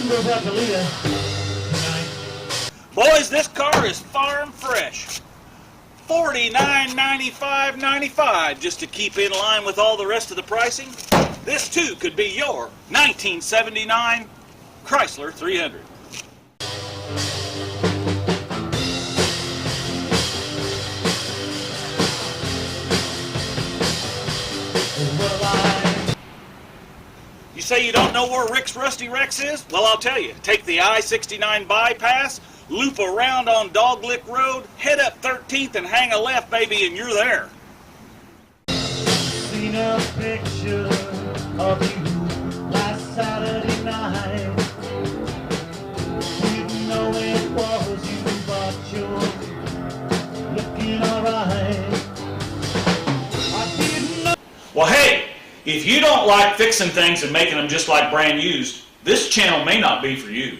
goes out to Leah. Boys, this car is farm fresh. $49.95.95 just to keep in line with all the rest of the pricing. This too could be your 1979 Chrysler 300. You say you don't know where Rick's Rusty Rex is? Well, I'll tell you. Take the I-69 bypass, loop around on Doglick Road, head up 13th and hang a left, baby, and you're there. Seen a picture of you last Saturday night. Didn't know it was you, but you're looking alright. I didn't know. Well, hey, if you don't like fixing things and making them just like brand used, this channel may not be for you.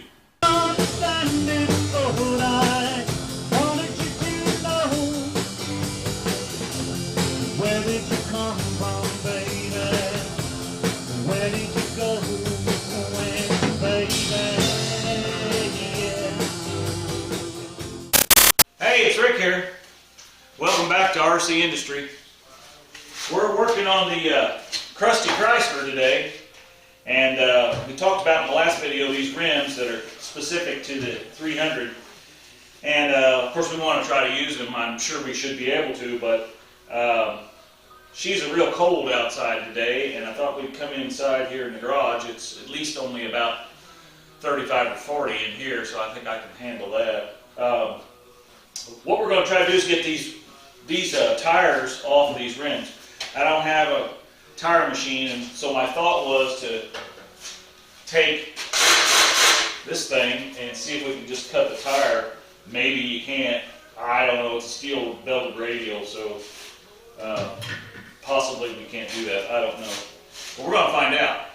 Hey, it's Rick here. Welcome back to RC Industry. We're working on the Crusty Chrysler today, and we talked about in the last video these rims that are specific to the 300, and of course we want to try to use them. I'm sure we should be able to, but she's a real cold outside today, and I thought we'd come inside here in the garage. It's at least only about 35 or 40 in here, so I think I can handle that. What we're going to try to do is get these tires off of these rims. I don't have a tire machine, and so my thought was to take this thing and see if we can just cut the tire. Maybe you can't. I don't know. It's a steel belted radial, so possibly we can't do that. I don't know. But we're going to find out.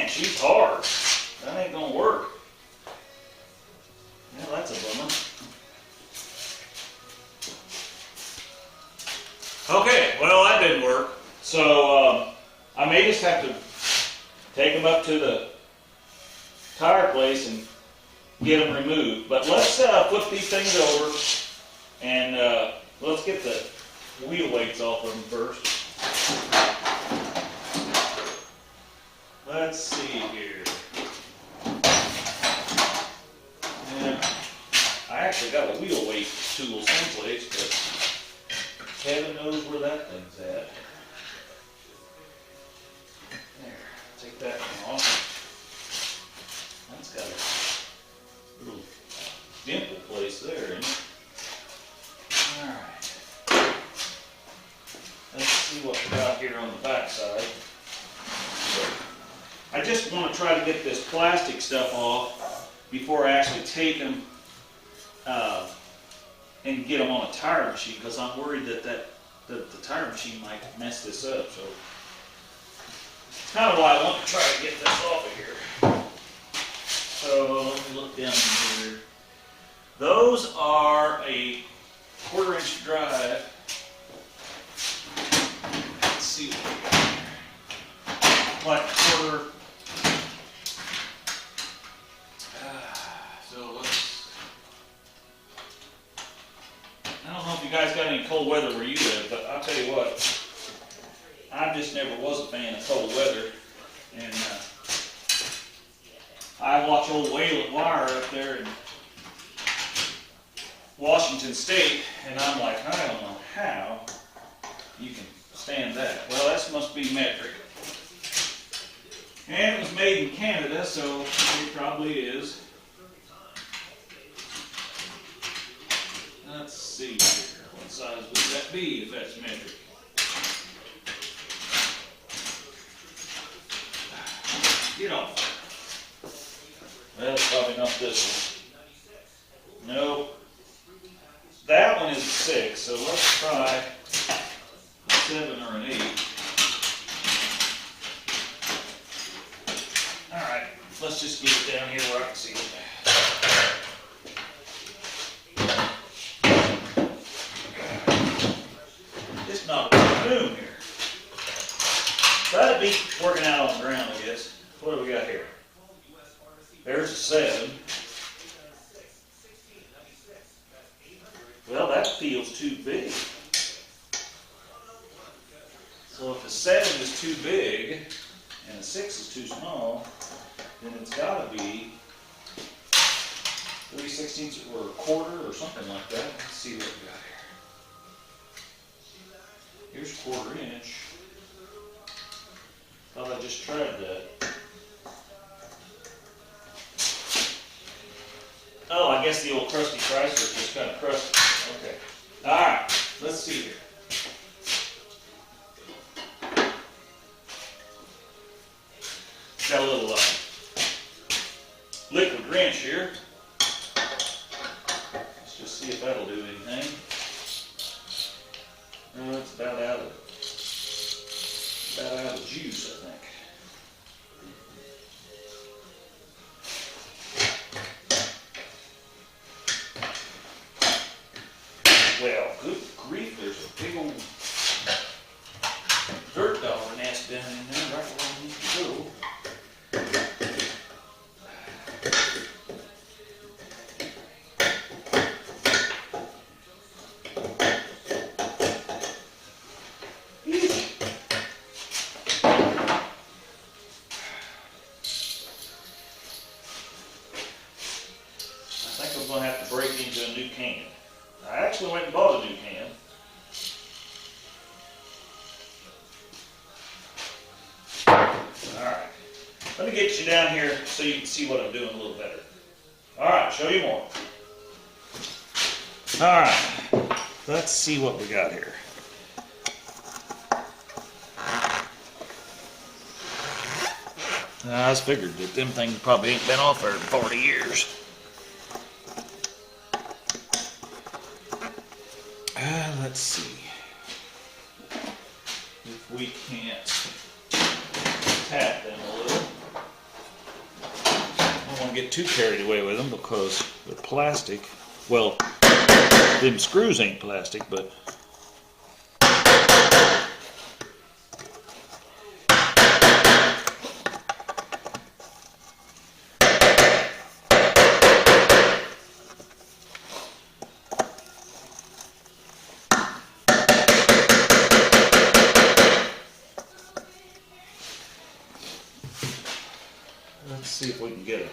She's hard. That ain't gonna work. Yeah, that's a bummer. Okay, well that didn't work. So I may just have to take them up to the tire place and get them removed. But let's flip these things over and let's get the wheel weights off of them first. Let's see here. Yeah, I actually got a wheel weight tool someplace, but heaven knows where that thing's at. There, take that one off. That's got a little dimple place there, isn't it? Alright. Let's see what we got here on the back side. I just want to try to get this plastic stuff off before I actually take them and get them on a tire machine, because I'm worried that the tire machine might mess this up. So that's kind of why I want to try to get this off of here. So let me look down here. Those are a 1/4 inch drive. Let's see what we got here. Like 1/4. So let's. I don't know if you guys got any cold weather where you live, but I'll tell you what. I just never was a fan of cold weather, and I watch old Wayland Wire up there in Washington State, and I'm like, I don't know how you can stand that. Well, that must be metric. And it was made in Canada, so it probably is. Let's see here. What size would that be if that's metric? Get off. That's probably not this one. Nope. That one is a 6, so let's try a 7 or an 8. Alright, let's just get it down here where I can see it. It's not a big boom here. That'd be working out on the ground, I guess. What do we got here? There's a 7. Well, that feels too big. So if a 7 is too big and a 6 is too small, then it's got to be 3/16 or a quarter or something like that. Let's see what we got here. Here's a 1/4 inch. Thought I just tried that. Oh, I guess the old crusty Chrysler is just kind of crusty. Okay. Alright, let's see here. Got a little liquid wrench here. Let's just see if that'll do anything. No, it's about out of juice, I think. Well, good grief, there's a big old dirt dog nest down in there right where I need to go. I think I'm going to have to break into a new can. I actually went and bought a new can. Alright. Let me get you down here so you can see what I'm doing a little better. Alright, show you more. Alright. Let's see what we got here. I just figured that them things probably ain't been off there in 40 years. Let's see if we can't tap them a little. I don't want to get too carried away with them because they're plastic. Well, them screws ain't plastic, but let's see if we can get it.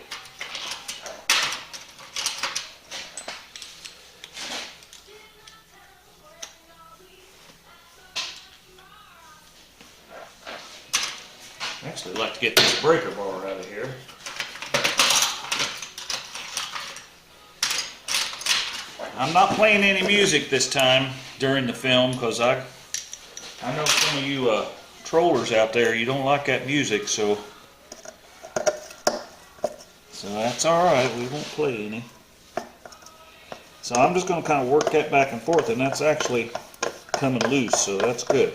Actually, I'd like to get this breaker bar out of here. I'm not playing any music this time during the film because I know some of you trollers out there, you don't like that music, so that's alright, we won't play any. So I'm just going to kind of work that back and forth, and that's actually coming loose, so that's good.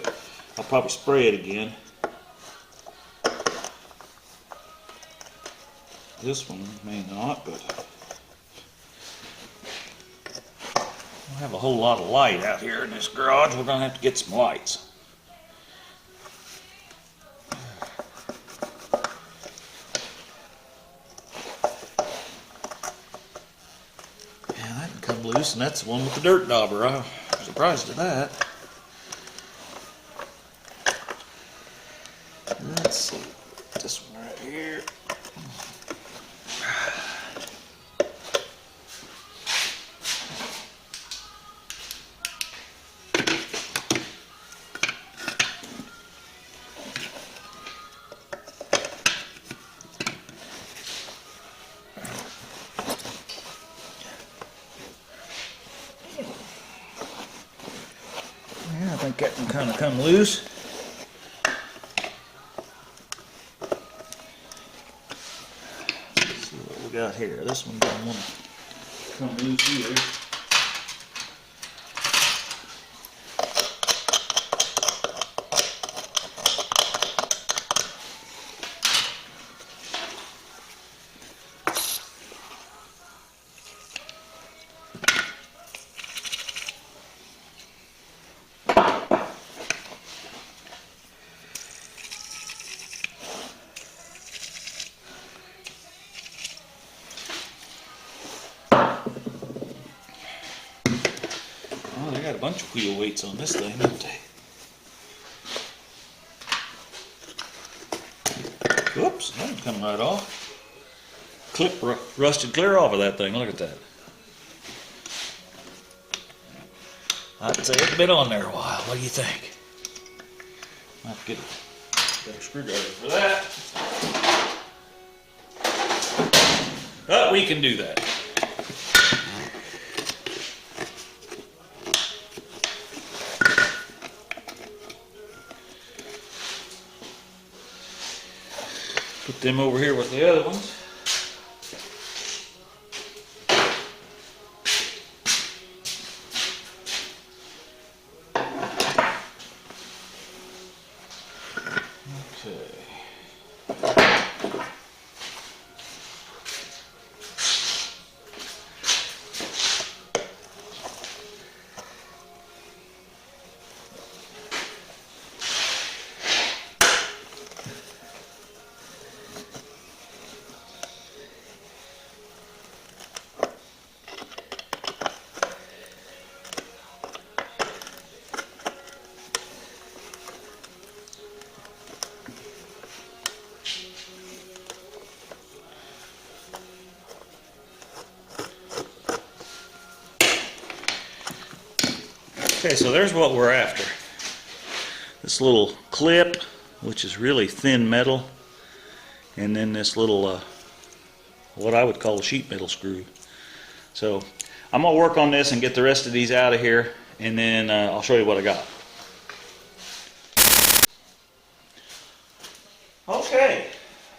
I'll probably spray it again. This one may not, but we don't have a whole lot of light out here in this garage. We're going to have to get some lights. Loose, and that's the one with the dirt dauber. I'm surprised at that. Let's see, this one right here. I think that can kind of come loose. Let's see what we we got here? This one doesn't want to come loose either. Oh, they got a bunch of wheel weights on this thing, don't they? Whoops, that didn't come right off. Clip rusted clear off of that thing. Look at that. I'd say it's been on there a while. What do you think? I'll have to get a better screwdriver for that. But we can do that. Put them over here with the other ones. Okay, so there's what we're after. This little clip, which is really thin metal, and then this little, what I would call a sheet metal screw. So I'm going to work on this and get the rest of these out of here, and then I'll show you what I got. Okay,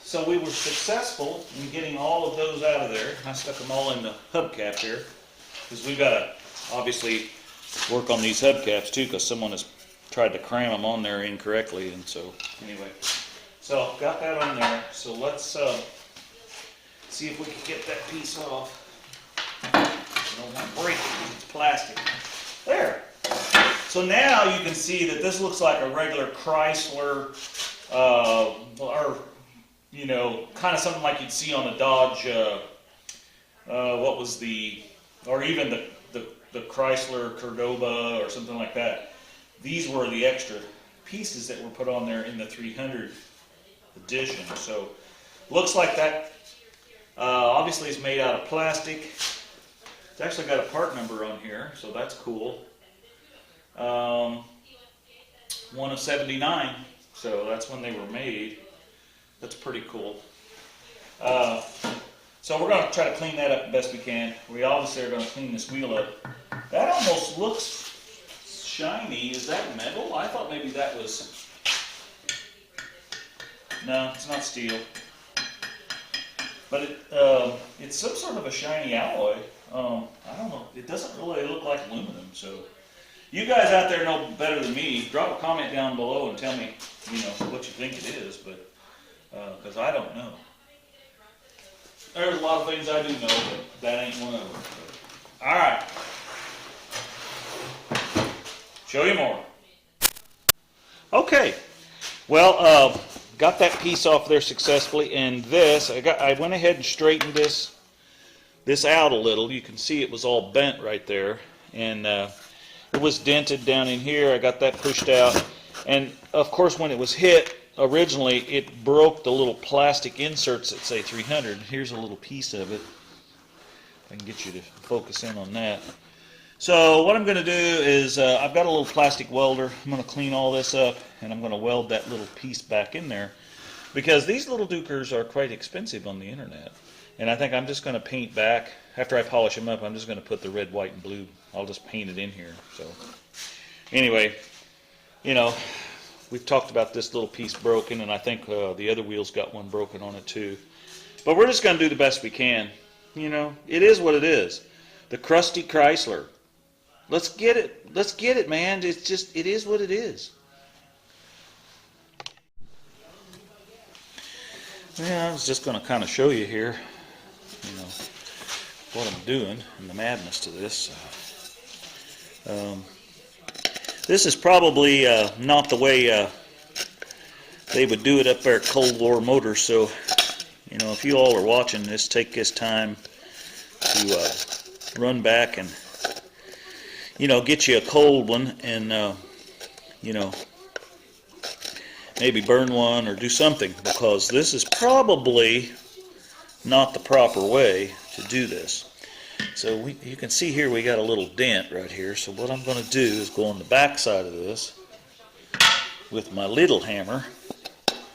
so we were successful in getting all of those out of there. I stuck them all in the hubcap here, because we've got to obviously work on these hubcaps too, because someone has tried to cram them on there incorrectly. And so anyway, so got that on there. So let's see if we can get that piece off. I don't want to break it, it's plastic. There. So now you can see that this looks like a regular Chrysler, or you know, kind of something like you'd see on a Dodge. What was the, or even the Chrysler Cordoba or something like that. These were the extra pieces that were put on there in the 300 edition. So looks like that obviously is made out of plastic. It's actually got a part number on here, so that's cool. 1 of 79, so that's when they were made. That's pretty cool. So we're going to try to clean that up the best we can. We obviously are going to clean this wheel up. That almost looks shiny. Is that metal? I thought maybe that was... No, it's not steel. But it's some sort of a shiny alloy. I don't know. It doesn't really look like aluminum. So you guys out there know better than me. Drop a comment down below and tell me, you know, what you think it is. But because I don't know. There's a lot of things I do know, but that ain't one of them. All right. Show you more. Okay. Well, got that piece off there successfully, and this I went ahead and straightened this out a little. You can see it was all bent right there, and it was dented down in here. I got that pushed out, and of course, when it was hit. Originally, it broke the little plastic inserts that say 300. Here's a little piece of it. I can get you to focus in on that. So what I'm going to do is I've got a little plastic welder. I'm going to clean all this up, and I'm going to weld that little piece back in there, because these little dukers are quite expensive on the internet. And I think I'm just going to paint back. After I polish them up, I'm just going to put the red, white, and blue. I'll just paint it in here. So anyway, you know, we've talked about this little piece broken, and I think the other wheel's got one broken on it too. But we're just going to do the best we can. You know, it is what it is. The crusty Chrysler. Let's get it. Let's get it, man. It's just, it is what it is. Yeah, I was just going to kind of show you here, you know, what I'm doing and the madness to this. This is probably not the way they would do it up there at Cold War Motors, so, you know, if you all are watching this, take this time to run back and, you know, get you a cold one and, you know, maybe burn one or do something, because this is probably not the proper way to do this. So you can see here we got a little dent right here. So what I'm going to do is go on the back side of this with my little hammer,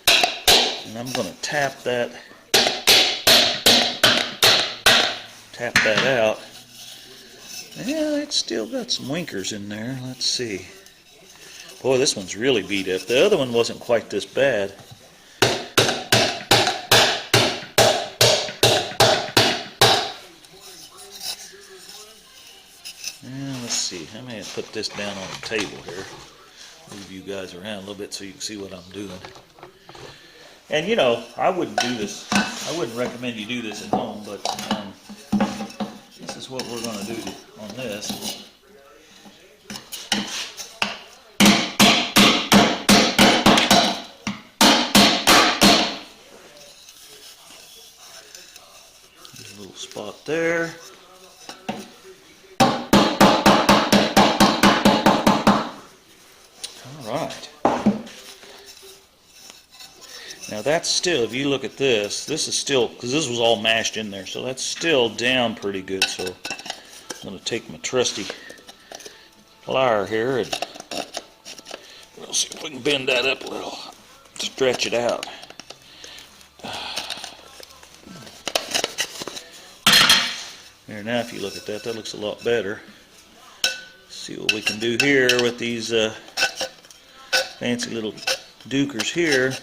and I'm going to tap that out. Yeah, it's still got some winkers in there. Let's see. Boy, this one's really beat up. The other one wasn't quite this bad. Yeah, let's see. I may have put this down on the table here. Move you guys around a little bit so you can see what I'm doing. And you know, I wouldn't do this. I wouldn't recommend you do this at home, but this is what we're going to do on this. There's a little spot there. Alright. Now that's still, if you look at this, this is still, because this was all mashed in there, so that's still down pretty good. So I'm going to take my trusty plier here and we'll see if we can bend that up a little, stretch it out. There, now if you look at that, that looks a lot better. See what we can do here with these fancy little dukers here.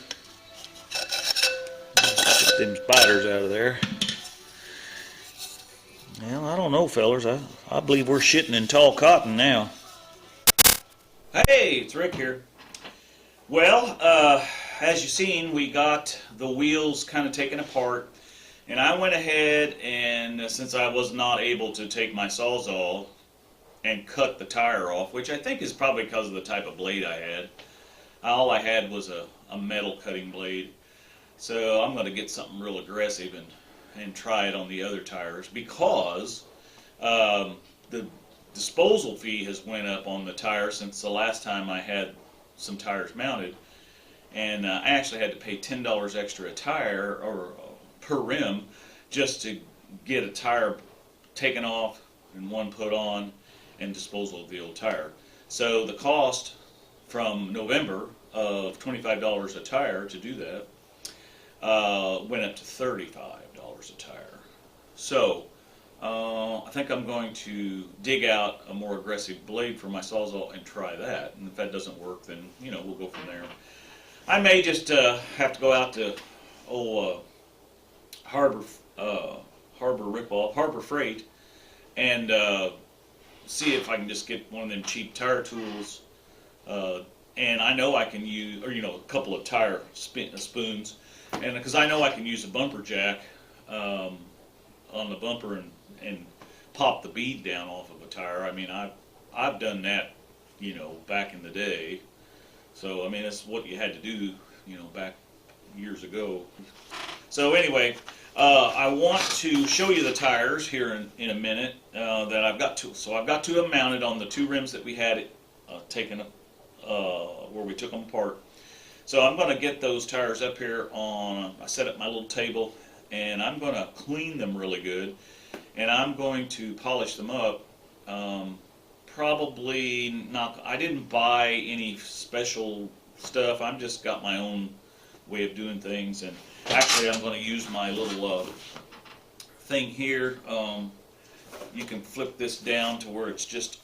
Get them spiders out of there. Well, I don't know, fellers. I believe we're shitting in tall cotton now. Hey, it's Rick here. Well, as you've seen, we got the wheels kind of taken apart. And I went ahead and, since I was not able to take my Sawzall and cut the tire off, which I think is probably because of the type of blade I had. All I had was a metal cutting blade. So I'm going to get something real aggressive and try it on the other tires, because the disposal fee has went up on the tire since the last time I had some tires mounted. And I actually had to pay $10 extra a tire or per rim just to get a tire taken off and one put on and disposal of the old tire. So the cost from November of $25 a tire to do that went up to $35 a tire. So I think I'm going to dig out a more aggressive blade for my Sawzall and try that. And if that doesn't work, then you know, we'll go from there. I may just have to go out to Harbor Freight and see if I can just get one of them cheap tire tools. And I know I can use, or you know, a couple of tire spoons, and because I know I can use a bumper jack on the bumper and pop the bead down off of a tire. I mean, I've done that, you know, back in the day. So I mean, that's what you had to do, you know, back years ago. So anyway, I want to show you the tires here in a minute that I've got to. So I've got two of them mounted on the two rims that we had taken where we took them apart. So I'm going to get those tires up here on, I set up my little table, and I'm going to clean them really good, and I'm going to polish them up. Probably not, I didn't buy any special stuff. I've just got my own way of doing things, and actually I'm going to use my little thing here. You can flip this down to where it's just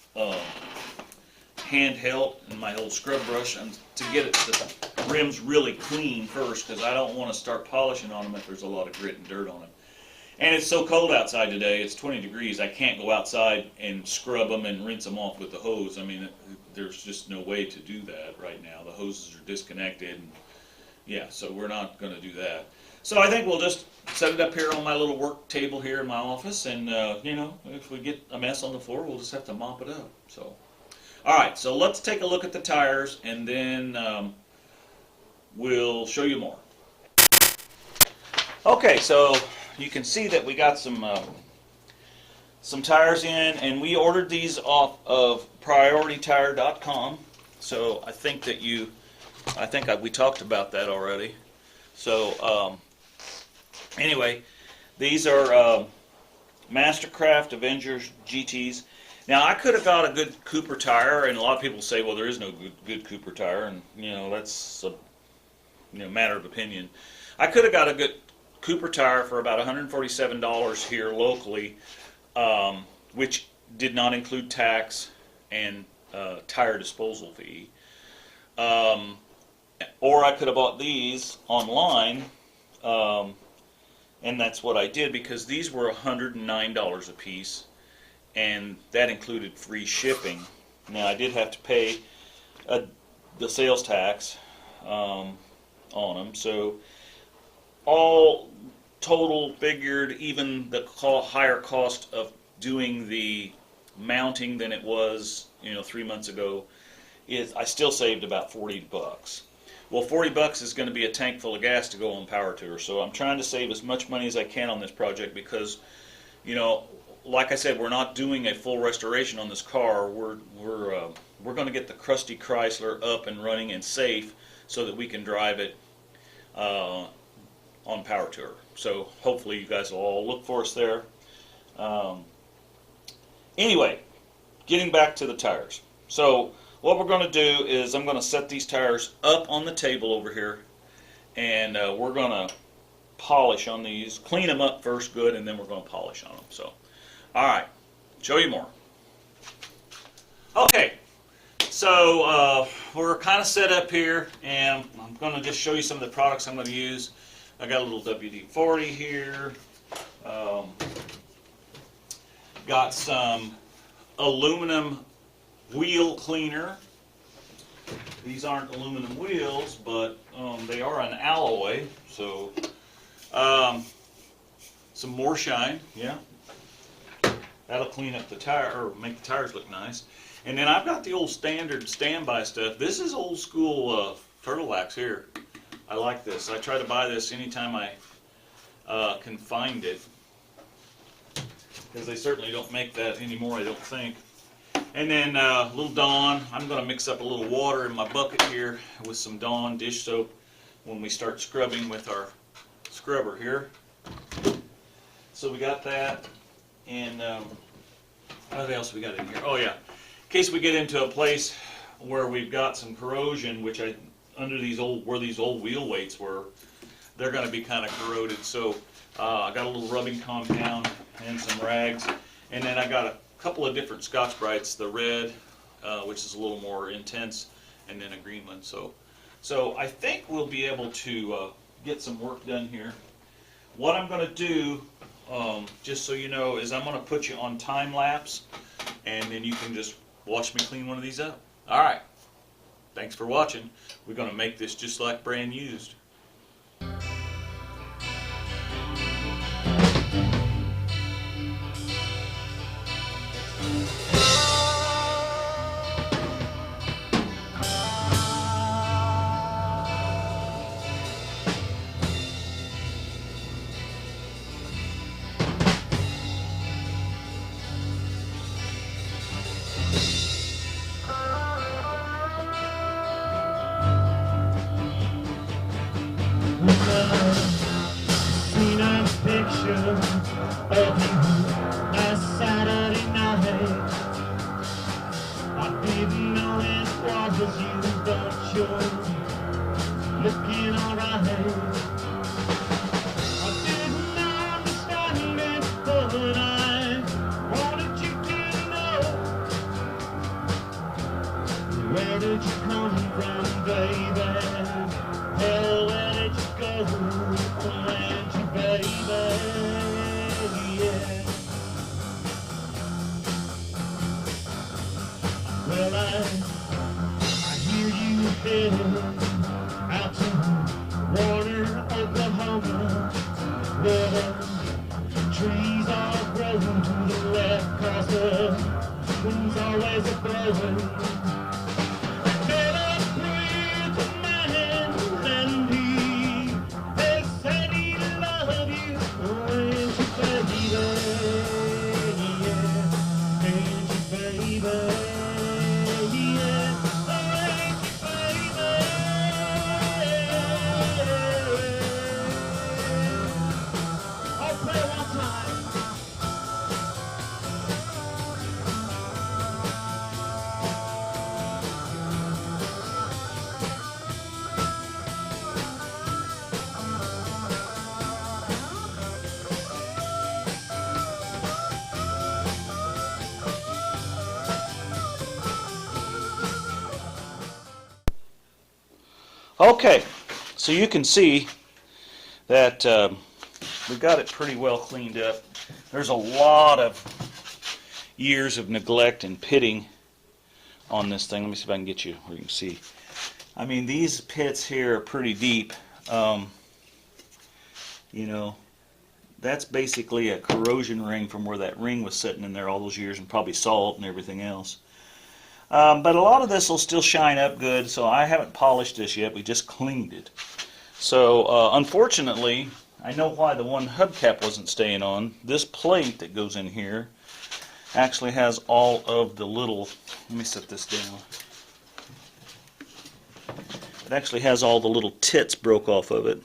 handheld and my old scrub brush to get it the rims really clean first, because I don't want to start polishing on them if there's a lot of grit and dirt on them. And it's so cold outside today, it's 20 degrees, I can't go outside and scrub them and rinse them off with the hose. I mean, there's just no way to do that right now. The hoses are disconnected, and yeah, so we're not going to do that. So I think we'll just set it up here on my little work table here in my office, and you know, if we get a mess on the floor, we'll just have to mop it up. So, all right, so let's take a look at the tires, and then we'll show you more. Okay, so you can see that we got some tires in, and we ordered these off of PriorityTire.com. So I think that we talked about that already. So anyway, these are Mastercraft Avengers GTs. Now I could have got a good Cooper tire, and a lot of people say, well, there is no good Cooper tire, and you know, that's a matter of opinion. I could have got a good Cooper tire for about $147 here locally, which did not include tax and tire disposal fee. Or I could have bought these online, and that's what I did, because these were $109 a piece, and that included free shipping. Now I did have to pay the sales tax on them, so all total figured, even the higher cost of doing the mounting than it was 3 months ago, I still saved about 40 bucks. Well, 40 bucks is going to be a tank full of gas to go on Power Tour, so I'm trying to save as much money as I can on this project, because like I said, we're not doing a full restoration on this car. We're going to get the crusty Chrysler up and running and safe so that we can drive it on Power Tour. So hopefully you guys will all look for us there. Anyway, getting back to the tires. So what we're going to do is I'm going to set these tires up on the table over here, and we're going to polish on these, clean them up first good, and then we're going to polish on them. So, all right, show you more. Okay, so we're kind of set up here, and I'm going to just show you some of the products I'm going to use. I got a little WD-40 here. Got some aluminum wheel cleaner. These aren't aluminum wheels, but they are an alloy. So some more shine, yeah. That'll clean up the tire, or make the tires look nice. And then I've got the old standard standby stuff. This is old school turtle wax here. I like this. I try to buy this anytime I can find it, because they certainly don't make that anymore, I don't think. And then a little Dawn. I'm going to mix up a little water in my bucket here with some Dawn dish soap when we start scrubbing with our scrubber here. So we got that. And what else we got in here? Oh yeah, in case we get into a place where we've got some corrosion, which under these old, where these old wheel weights were, they're going to be kind of corroded. So I got a little rubbing compound and some rags, and then I got a couple of different Scotch-Brites, the red, which is a little more intense, and then a green one. So I think we'll be able to get some work done here. What I'm going to do, just so you know, is I'm going to put you on time lapse, and then you can just watch me clean one of these up. All right. Thanks for watching. We're going to make this just like brand used. and you, baby, yeah. Well, I hear you headed out to Warner, Oklahoma, where the trees are growing to the left, 'cause the wind's always a-blowing. Met up with a man, and he has said he love you, ain't you, baby, yeah, ain't you, baby. Okay, so you can see that we got it pretty well cleaned up. There's a lot of years of neglect and pitting on this thing. Let me see if I can get you where you can see. I mean, these pits here are pretty deep. You know, that's basically a corrosion ring from where that ring was sitting in there all those years, and probably salt and everything else. But a lot of this will still shine up good, so I haven't polished this yet. We just cleaned it. So unfortunately, I know why the one hubcap wasn't staying on. This plate that goes in here actually has all of the little, let me set this down. It actually has all the little tits broke off of it.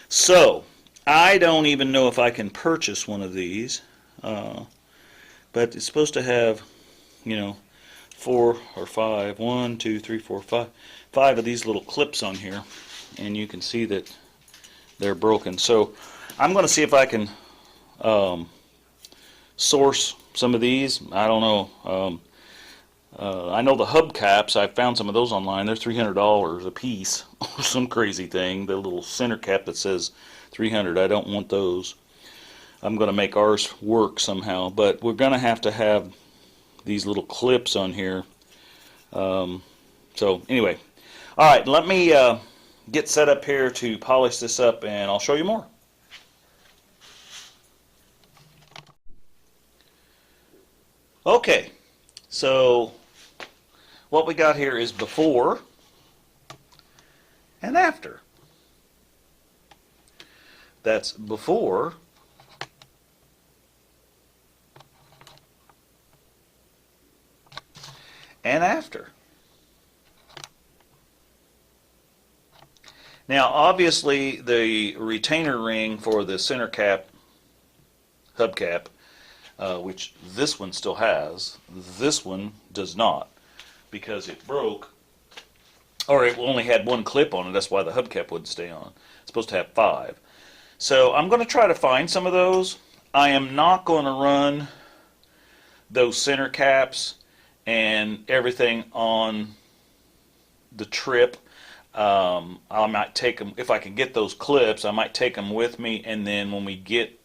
So I don't even know if I can purchase one of these, but it's supposed to have, you know, 4 or 5, 1, 2, 3, 4, 5 of these little clips on here, and you can see that they're broken. So I'm going to see if I can source some of these. I don't know. I know the hubcaps, I found some of those online. They're $300 a piece or some crazy thing. The little center cap that says $300. I don't want those. I'm going to make ours work somehow, but we're going to have these little clips on here. So anyway, all right, let me get set up here to polish this up, and I'll show you more. Okay, so what we got here is before and after. That's before and after. Now obviously the retainer ring for the center cap, hubcap, which this one still has, this one does not, because it broke, or it only had one clip on it. That's why the hubcap wouldn't stay on. It's supposed to have 5. So I'm going to try to find some of those. I am not going to run those center caps and everything on the trip. I might take them, if I can get those clips, I might take them with me, and then when we get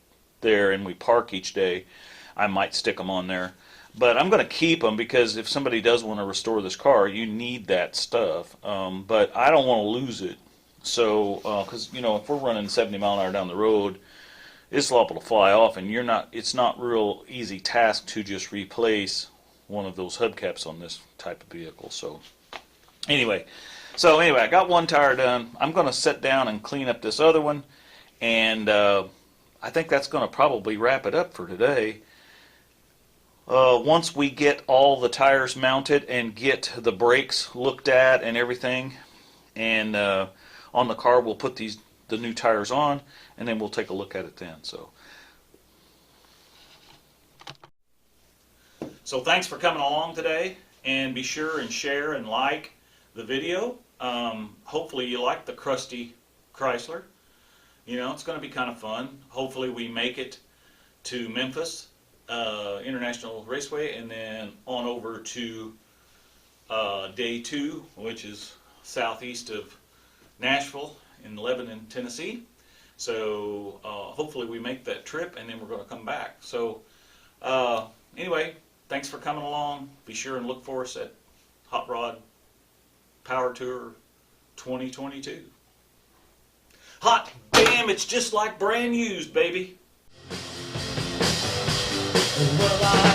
there and we park each day, I might stick them on there. But I'm going to keep them, because if somebody does want to restore this car, you need that stuff. But I don't want to lose it. So, because you know, if we're running 70 mile an hour down the road, it's liable to fly off, and it's not real easy task to just replace one of those hubcaps on this type of vehicle. So anyway, I got one tire done. I'm going to sit down and clean up this other one, and I think that's going to probably wrap it up for today. Once we get all the tires mounted and get the brakes looked at and everything, and on the car we'll put the new tires on, and then we'll take a look at it then. So thanks for coming along today, and be sure and share and like the video. Hopefully you like the crusty Chrysler. You know, it's going to be kind of fun. Hopefully we make it to Memphis International Raceway, and then on over to day 2, which is southeast of Nashville, in Lebanon, Tennessee. So hopefully we make that trip, and then we're going to come back. So anyway, thanks for coming along. Be sure and look for us at Hot Rod Power Tour 2022. Hot damn, it's just like brand used, baby. Well,